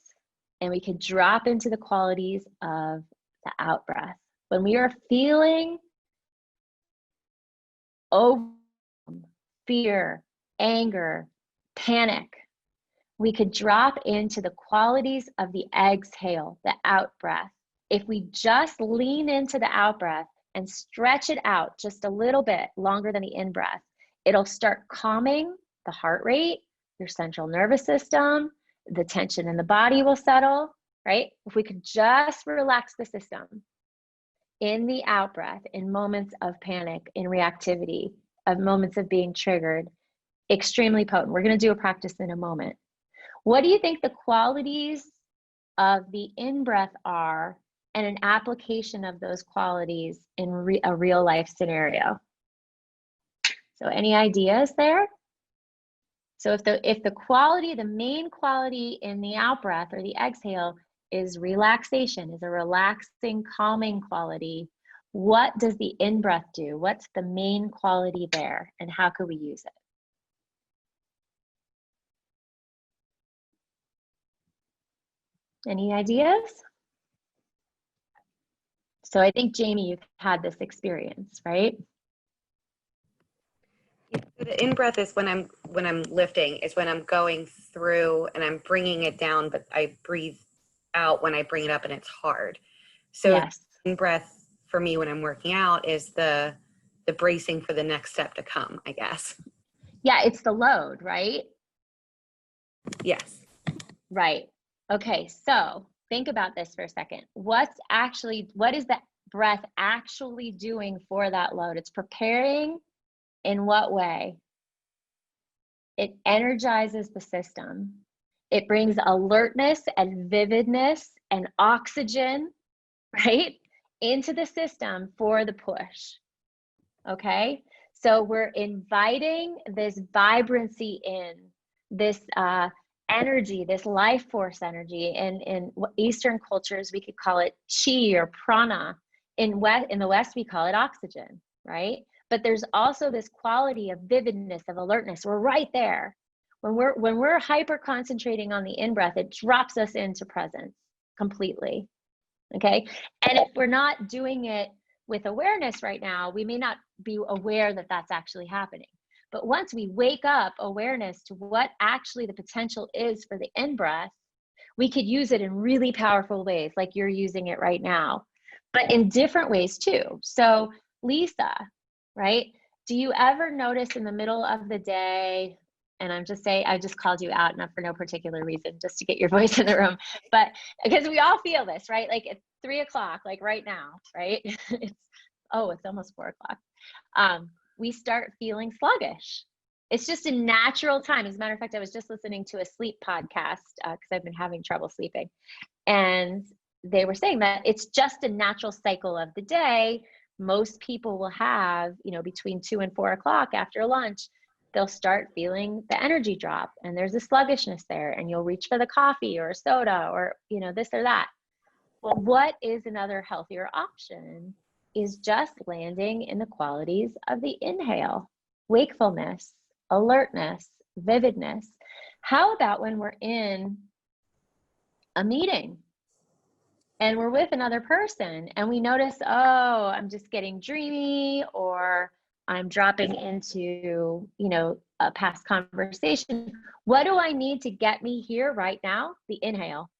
and we could drop into the qualities of the out breath. When we are feeling fear, anger, panic, we could drop into the qualities of the exhale, the out breath. If we just lean into the out breath and stretch it out just a little bit longer than the in breath, it'll start calming the heart rate, your central nervous system, the tension in the body will settle, right? If we could just relax the system in the out breath, in moments of panic, in reactivity, of moments of being triggered, extremely potent. We're going to do a practice in a moment. What do you think the qualities of the in-breath are and an application of those qualities in a real life scenario? So any ideas there? So if the quality, the main quality in the out-breath or the exhale is relaxation, is a relaxing, calming quality, what does the in-breath do? What's the main quality there and how could we use it? Any ideas? So I think, Jamie, you've had this experience, right? The in-breath is when I'm lifting, is when I'm going through and I'm bringing it down, but I breathe out when I bring it up and it's hard. So yes. In-breath for me when I'm working out is the bracing for the next step to come, I guess. Yeah, it's the load, right? Yes. Right. Okay, so think about this for a second. What is the breath actually doing for that load? It's preparing in what way? It energizes the system. It brings alertness and vividness and oxygen, right, into the system for the push. Okay, so we're inviting this vibrancy in, this energy, this life force energy. In Eastern cultures, we could call it chi or prana. In the West, we call it oxygen, right? But there's also this quality of vividness, of alertness. We're right there. When we're hyper concentrating on the in-breath, it drops us into presence completely, okay? And if we're not doing it with awareness right now, we may not be aware that that's actually happening. But once we wake up awareness to what actually the potential is for the in-breath, we could use it in really powerful ways, like you're using it right now, but in different ways too. So Lisa, right? Do you ever notice in the middle of the day, and I'm just saying, I just called you out, not for no particular reason, just to get your voice in the room, but because we all feel this, right? Like it's 3 o'clock, like right now, right? It's almost 4 o'clock. We start feeling sluggish. It's just a natural time. As a matter of fact, I was just listening to a sleep podcast because I've been having trouble sleeping. And they were saying that it's just a natural cycle of the day. Most people will have, between 2 and 4 o'clock after lunch, they'll start feeling the energy drop and there's a sluggishness there and you'll reach for the coffee or a soda or, this or that. Well, what is another healthier option is just landing in the qualities of the inhale, wakefulness, alertness, vividness. How about when we're in a meeting and we're with another person and we notice, I'm just getting dreamy or I'm dropping into, a past conversation. What do I need to get me here right now? The inhale.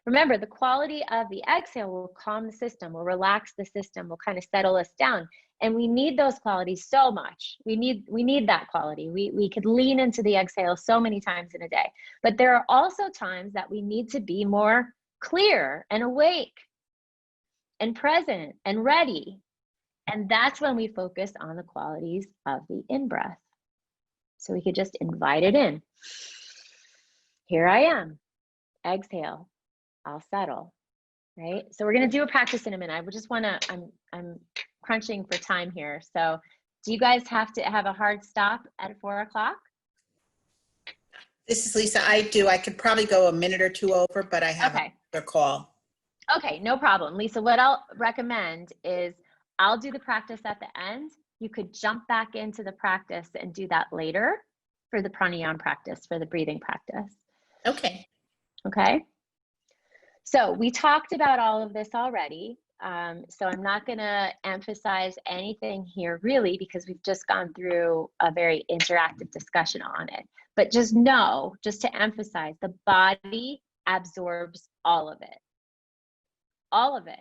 Remember, the quality of the exhale will calm the system, will relax the system, will kind of settle us down. And we need those qualities so much. We need that quality. We could lean into the exhale so many times in a day. But there are also times that we need to be more clear and awake and present and ready. And that's when we focus on the qualities of the in-breath. So we could just invite it in. here I am. Exhale, I'll settle, right? So we're gonna do a practice in a minute. I would just wanna, I'm crunching for time here. So do you guys have to have a hard stop at 4 o'clock? This is Lisa. I do. I could probably go a minute or two over, but I have a call. Okay, no problem. Lisa, what I'll recommend is I'll do the practice at the end. You could jump back into the practice and do that later for the pranayama practice, for the breathing practice. Okay. Okay. So we talked about all of this already. So I'm not going to emphasize anything here really, because we've just gone through a very interactive discussion on it. But just know, just to emphasize, the body absorbs all of it. All of it.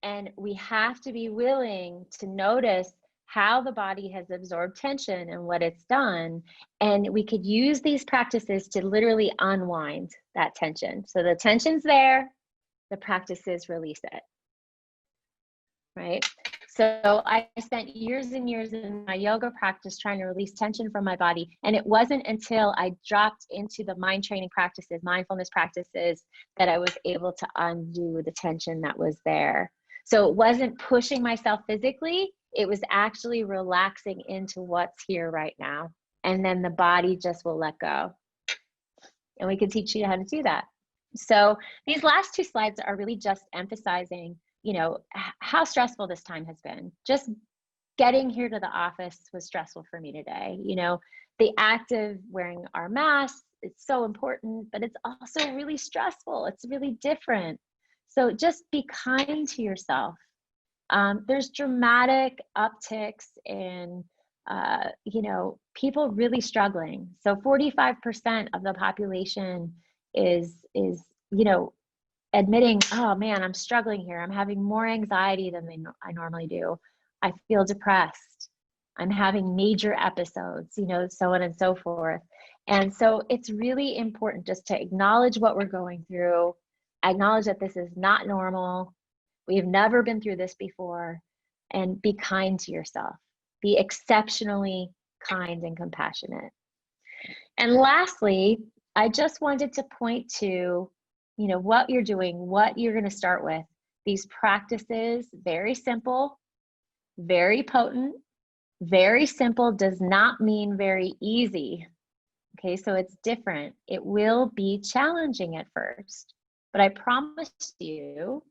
And we have to be willing to notice how the body has absorbed tension and what it's done. And we could use these practices to literally unwind that tension. So the tension's there, the practices release it, right? So I spent years and years in my yoga practice trying to release tension from my body. And it wasn't until I dropped into the mind training practices, mindfulness practices, that I was able to undo the tension that was there. So it wasn't pushing myself physically, it was actually relaxing into what's here right now. And then the body just will let go. And we can teach you how to do that. So these last two slides are really just emphasizing, you know, how stressful this time has been. Just getting here to the office was stressful for me today. You know, the act of wearing our masks, it's so important, but it's also really stressful. It's really different. So just be kind to yourself. There's dramatic upticks in, you know, people really struggling. So 45% of the population is, you know, admitting, oh man, I'm struggling here. I'm having more anxiety than I normally do. I feel depressed. I'm having major episodes, you know, so on and so forth. And so it's really important just to acknowledge what we're going through, acknowledge that this is not normal. We've never been through this before, and be kind to yourself. Be exceptionally kind and compassionate. And lastly, I just wanted to point to, you know, what you're doing, what you're going to start with. These practices, very simple, very potent. Very simple does not mean very easy. Okay, so it's different. It will be challenging at first, but I promise you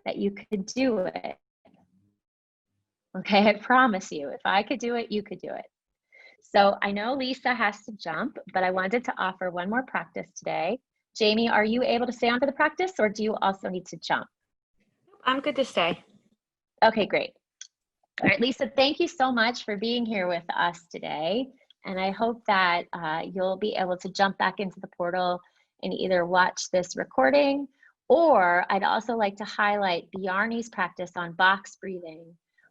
that you could do it. Okay, I promise you, if I could do it, you could do it. So I know Lisa has to jump, but I wanted to offer one more practice today. Jamie, are you able to stay on for the practice, or do you also need to jump? I'm good to stay. Okay, great. All right, Lisa, thank you so much for being here with us today. And I hope that you'll be able to jump back into the portal and either watch this recording, or I'd also like to highlight Bjarne's practice on box breathing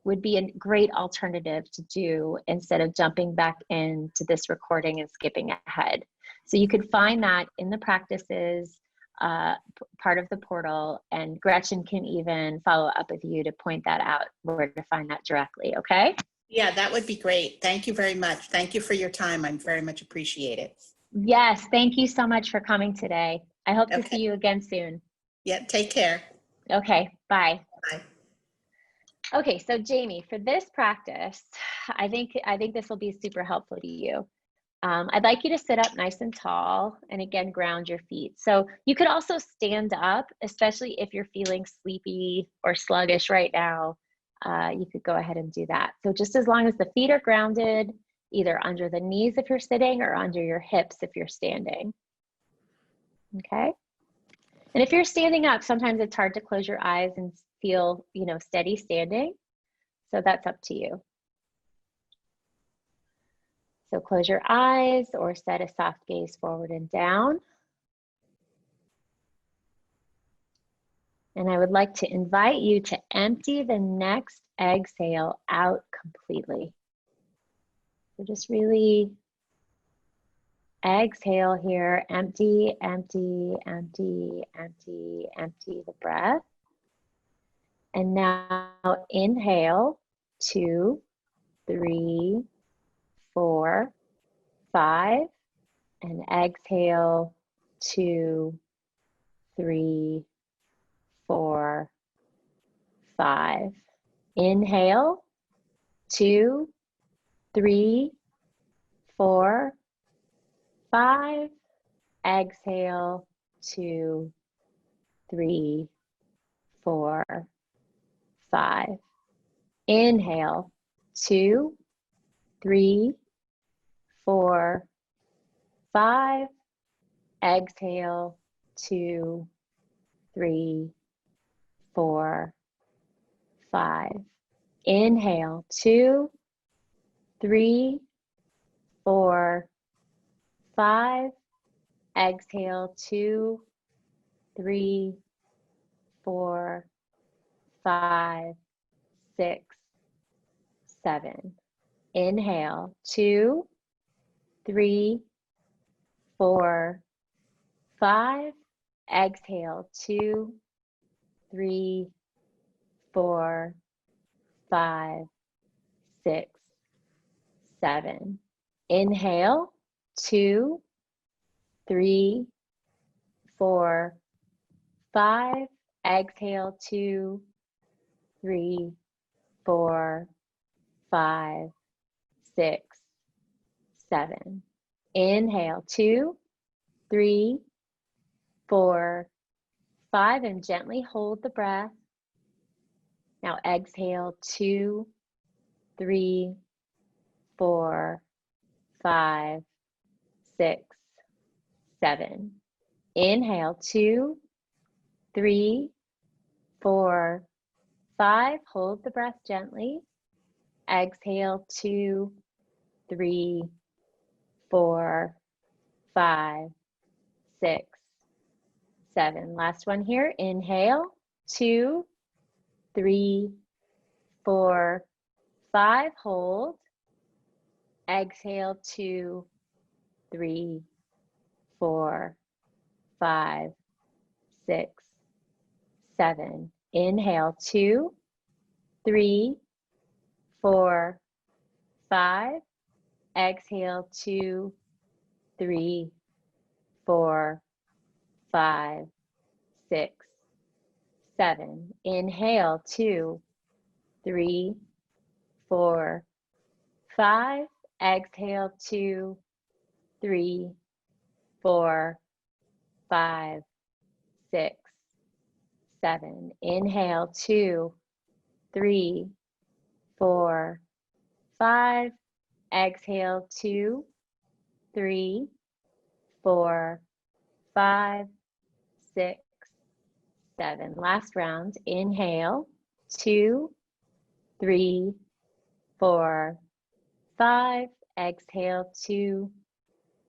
would be a great alternative to do instead of jumping back into this recording and skipping ahead. So you could find that in the practices part of the portal, and Gretchen can even follow up with you to point that out, where to find that directly, okay? Yeah, that would be great. Thank you very much. Thank you for your time. I very much appreciate it. Yes, thank you so much for coming today. I hope to Okay. see you again soon. Yeah, take care. Okay, bye. Bye. Okay, so Jamie, for this practice, I think this will be super helpful to you. I'd like you to sit up nice and tall, and again, ground your feet. So you could also stand up, especially if you're feeling sleepy or sluggish right now. You could go ahead and do that. So just as long as the feet are grounded, either under the knees if you're sitting or under your hips if you're standing. Okay. And if you're standing up, sometimes it's hard to close your eyes and feel, you know, steady standing. So that's up to you. So close your eyes or set a soft gaze forward and down. And I would like to invite you to empty the next exhale out completely. So just really exhale here, empty, empty, empty, empty, empty the breath. And now inhale, 2, 3, 4, 5, and exhale 2, 3, 4, 5. Inhale, 2, 3, 4, 5. Exhale, 2, 3, 4, 5. Inhale, 2, 3, 4, 5. Exhale, 2, 3, 4, 5. Inhale, 2, 3, 4, 5. Exhale, 2, 3, 4, 5, 6, 7. Inhale, 2, 3, 4, 5. Exhale, 2, 3, 4, 5, 6, 7. Inhale, 2, 3, 4, 5. Exhale, 2, 3, 4, 5, 6, 7. Inhale, 2, 3, 4, 5, and gently hold the breath. Now exhale, 2, 3, 4, 5, 6, 7. Inhale, 2, 3, 4, 5. Hold the breath gently. Exhale, 2, 3, 4, 5, 6, 7. Last one here. Inhale, 2, 3, 4, 5. Hold. Exhale, 2, 3, 4, 5, 6, 7. Inhale, 2, 3, 4, 5. Exhale, 2, 3, 4, 5, 6, 7. Inhale, 2, 3, 4, 5. Exhale, 2, 3, 4, 5, 6, 7. Inhale, 2, 3, 4, 5. Exhale, 2, 3, 4, 5, 6, 7. Last round. Inhale, 2, 3, 4, 5. Exhale, 2,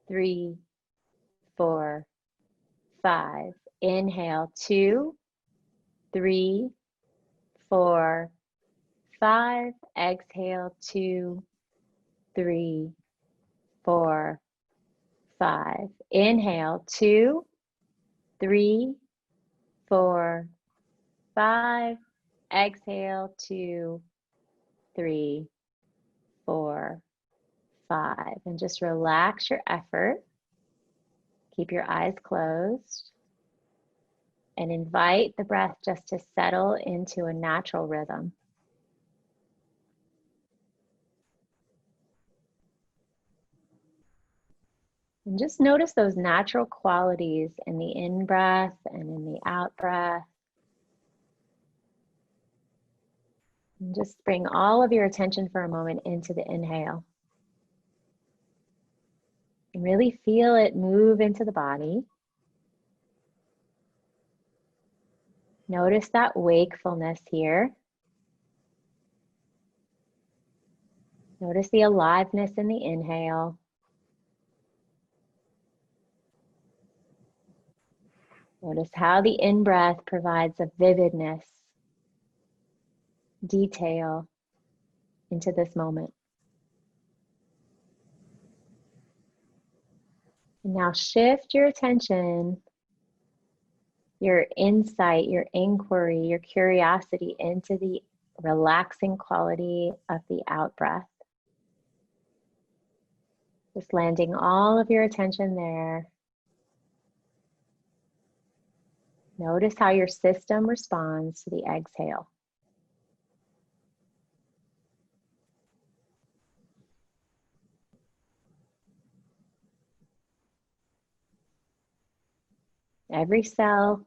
3, 4, 5. Inhale, 2, 3, 4, 5. Exhale, 2, 3, 4, 5. Inhale, 2, 3, 4, 5. Exhale, 2, 3, 4, 5. And just relax your effort. Keep your eyes closed and invite the breath just to settle into a natural rhythm. And just notice those natural qualities in the in-breath and in the out-breath. And just bring all of your attention for a moment into the inhale. And really feel it move into the body. Notice that wakefulness here. Notice the aliveness in the inhale. Notice how the in-breath provides a vividness, detail into this moment. And now shift your attention, your insight, your inquiry, your curiosity into the relaxing quality of the out-breath. Just landing all of your attention there. Notice how your system responds to the exhale. Every cell,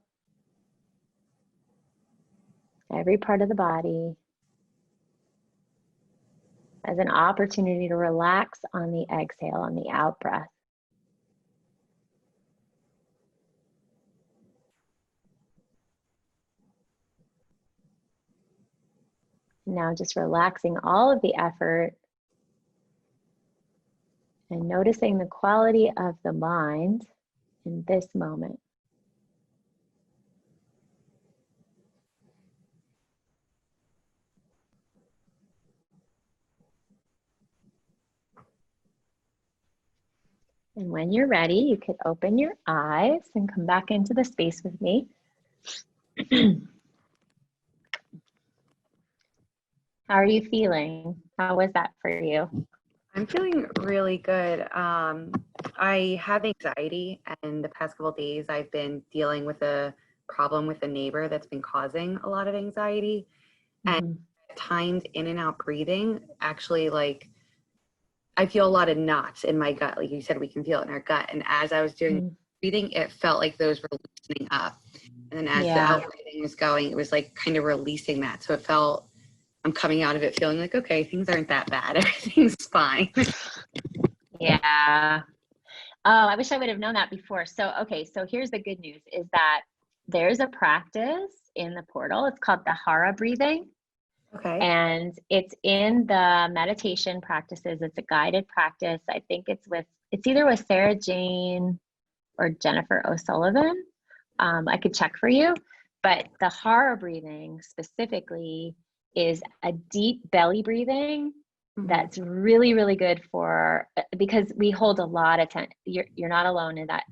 every part of the body has an opportunity to relax on the exhale, on the out breath. Now just relaxing all of the effort and noticing the quality of the mind in this moment. And when you're ready, you could open your eyes and come back into the space with me. How are you feeling? How was that for you? I'm feeling really good. I have anxiety, and the past couple of days I've been dealing with a problem with a neighbor that's been causing a lot of anxiety. And at times in and out breathing, actually, like, I feel a lot of knots in my gut. Like you said, we can feel it in our gut. And as I was doing breathing, it felt like those were loosening up. And then as the out breathing was going, it was like kind of releasing that. So it felt, I'm coming out of it feeling like, okay, things aren't that bad. Everything's fine. Yeah. Oh, I wish I would have known that before. So, okay, so here's the good news is that there's a practice in the portal. It's called the Hara breathing. Okay. And it's in the meditation practices. It's a guided practice. I think it's either with Sarah Jane or Jennifer O'Sullivan. I could check for you, but the Hara breathing specifically is a deep belly breathing that's really, really good because we hold a lot of tension. You're not alone in that.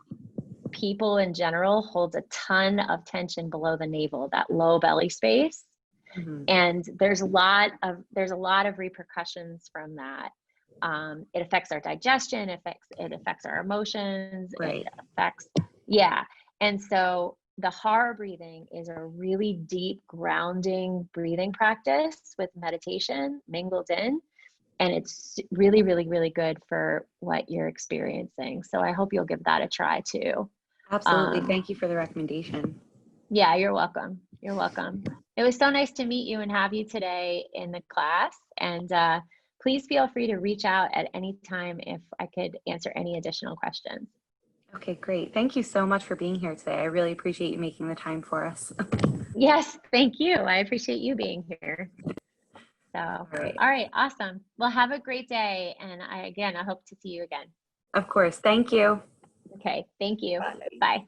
People in general hold a ton of tension below the navel, that low belly space. And there's a lot of repercussions from that. It affects our digestion, it affects our emotions, Right. it affects, and so the Hara breathing is a really deep grounding breathing practice with meditation mingled in, and it's really, really, really good for what you're experiencing. So I hope you'll give that a try too. Absolutely. Thank you for the recommendation. Yeah, you're welcome. You're welcome. It was so nice to meet you and have you today in the class. And please feel free to reach out at any time if I could answer any additional questions. Okay, great. Thank you so much for being here today. I really appreciate you making the time for us. Yes, thank you. I appreciate you being here. So, all right, awesome. Well, have a great day. And I hope to see you again. Of course. Thank you. Okay, thank you. Bye.